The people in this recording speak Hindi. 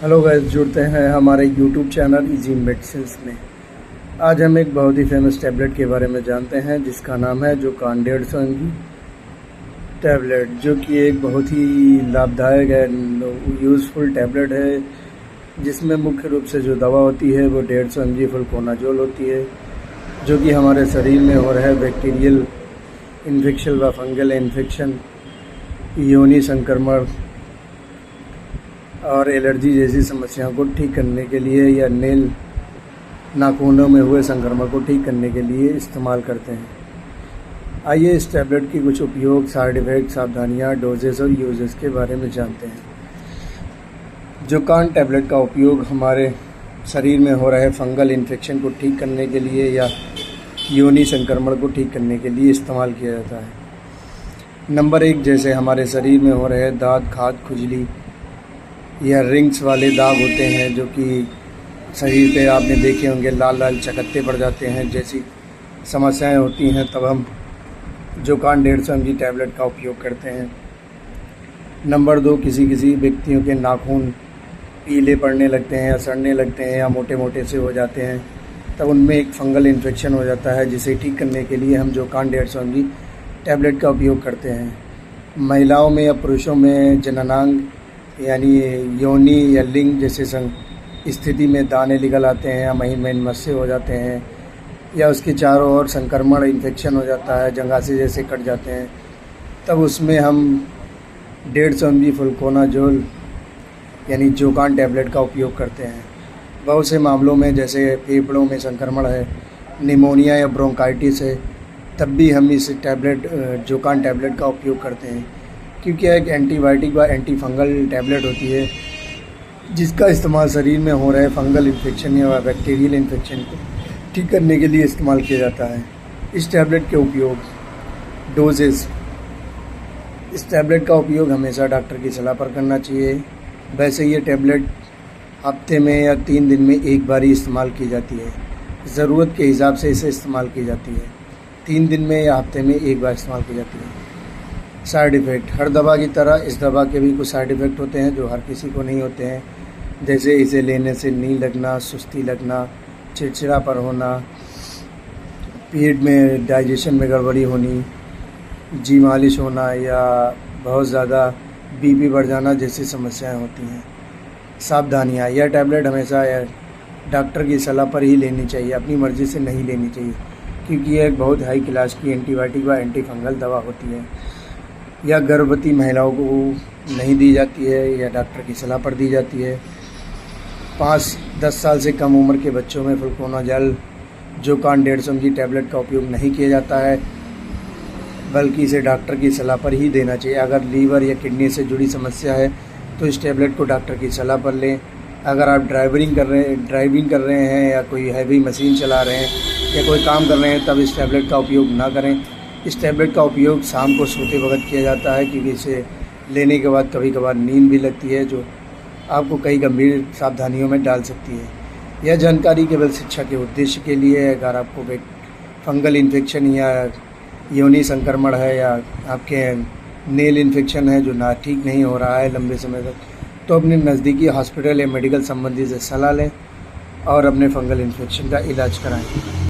हेलो गाइस, जुड़ते हैं हमारे यूट्यूब चैनल इजी मेडिसिन्स में। आज हम एक बहुत ही फेमस टैबलेट के बारे में जानते हैं जिसका नाम है जोकान 150 mg टैबलेट, जो कि एक बहुत ही लाभदायक है, यूज़फुल टैबलेट है। जिसमें मुख्य रूप से जो दवा होती है वो 150 mg फ्लुकोनाजोल होती है, जो कि हमारे शरीर में हो रहा है बैक्टीरियल इन्फेक्शन व फंगल इन्फेक्शन, योनि संक्रमण और एलर्जी जैसी समस्याओं को ठीक करने के लिए या नेल नाखूनों में हुए संक्रमण को ठीक करने के लिए इस्तेमाल करते हैं। आइए इस टैबलेट की कुछ उपयोग, साइड इफ़ेक्ट, सावधानियाँ, डोजेस और यूजेस के बारे में जानते हैं। जोकान टैबलेट का उपयोग हमारे शरीर में हो रहे फंगल इन्फेक्शन को ठीक करने के लिए या योनि संक्रमण को ठीक करने के लिए इस्तेमाल किया जाता है। नंबर 1, जैसे हमारे शरीर में हो रहे दाद, खाज, खुजली या रिंग्स वाले दाग होते हैं, जो कि शरीर पे आपने देखे होंगे, लाल लाल चकत्ते पड़ जाते हैं, जैसी समस्याएं होती हैं, तब हम जोकान 150 mg टैबलेट का उपयोग करते हैं। नंबर 2, किसी व्यक्तियों के नाखून पीले पड़ने लगते हैं या सड़ने लगते हैं या मोटे मोटे से हो जाते हैं, तब उनमें एक फंगल इन्फेक्शन हो जाता है, जिसे ठीक करने के लिए हम जोकान 150 mg टैबलेट का उपयोग करते हैं। महिलाओं में या पुरुषों में जननांग यानी योनि या लिंग जैसे स्थिति में दाने निकल आते हैं या महीन मस्से हो जाते हैं, या उसके चारों ओर संक्रमण इन्फेक्शन हो जाता है, जंगासे जैसे कट जाते हैं, तब उसमें हम 150 mg फ्लुकोनाजोल यानी जोकान टैबलेट का उपयोग करते हैं। बहुत से मामलों में, जैसे फेफड़ों में संक्रमण है, निमोनिया या ब्रोंकाइटिस है, तब भी हम इस जोकान टैबलेट का उपयोग करते हैं, क्योंकि एक एंटीबायोटिक व एंटी फंगल टैबलेट होती है, जिसका इस्तेमाल शरीर में हो रहे फंगल इन्फेक्शन या बैक्टीरियल इन्फेक्शन को ठीक करने के लिए इस्तेमाल किया जाता है। इस टैबलेट के उपयोग, डोजेस, इस टैबलेट का उपयोग हमेशा डॉक्टर की सलाह पर करना चाहिए। वैसे ये टैबलेट हफ्ते में या 3 दिन में एक बार ही इस्तेमाल की जाती है। ज़रूरत के हिसाब से इसे इस्तेमाल की जाती है। 3 दिन में या हफ्ते में एक बार इस्तेमाल की जाती है। साइड इफ़ेक्ट, हर दवा की तरह इस दवा के भी कुछ साइड इफ़ेक्ट होते हैं जो हर किसी को नहीं होते हैं, जैसे इसे लेने से नींद लगना, सुस्ती लगना, चिड़चिड़ापन होना, पेट में डाइजेशन में गड़बड़ी होनी, जी मालिश होना या बहुत ज़्यादा बीपी बढ़ जाना जैसी समस्याएं होती हैं। सावधानियाँ, यह टैबलेट हमेशा डॉक्टर की सलाह पर ही लेनी चाहिए, अपनी मर्ज़ी से नहीं लेनी चाहिए, क्योंकि यह एक बहुत हाई क्लास की एंटीबायोटिक व एंटी फंगल दवा होती है। या गर्भवती महिलाओं को नहीं दी जाती है या डॉक्टर की सलाह पर दी जाती है। 5-10 साल से कम उम्र के बच्चों में फ्लुकोनाजोल जोकान 150 mg टैबलेट का उपयोग नहीं किया जाता है, बल्कि इसे डॉक्टर की सलाह पर ही देना चाहिए। अगर लीवर या किडनी से जुड़ी समस्या है तो इस टैबलेट को डॉक्टर की सलाह पर लें। अगर आप ड्राइविंग कर रहे हैं या कोई हैवी मशीन चला रहे हैं या कोई काम कर रहे हैं, तब इस टैबलेट का उपयोग ना करें। इस टैबलेट का उपयोग शाम को सोते वक्त किया जाता है, क्योंकि इसे लेने के बाद कभी कभार नींद भी लगती है, जो आपको कई गंभीर सावधानियों में डाल सकती है। यह जानकारी केवल शिक्षा के उद्देश्य के लिए है। अगर आपको फंगल इन्फेक्शन या योनि संक्रमण है या आपके नेल इन्फेक्शन है जो ठीक नहीं हो रहा है लंबे समय तक, तो अपने नज़दीकी हॉस्पिटल या मेडिकल संबंधी से सलाह लें और अपने फंगल इन्फेक्शन का इलाज कराएं।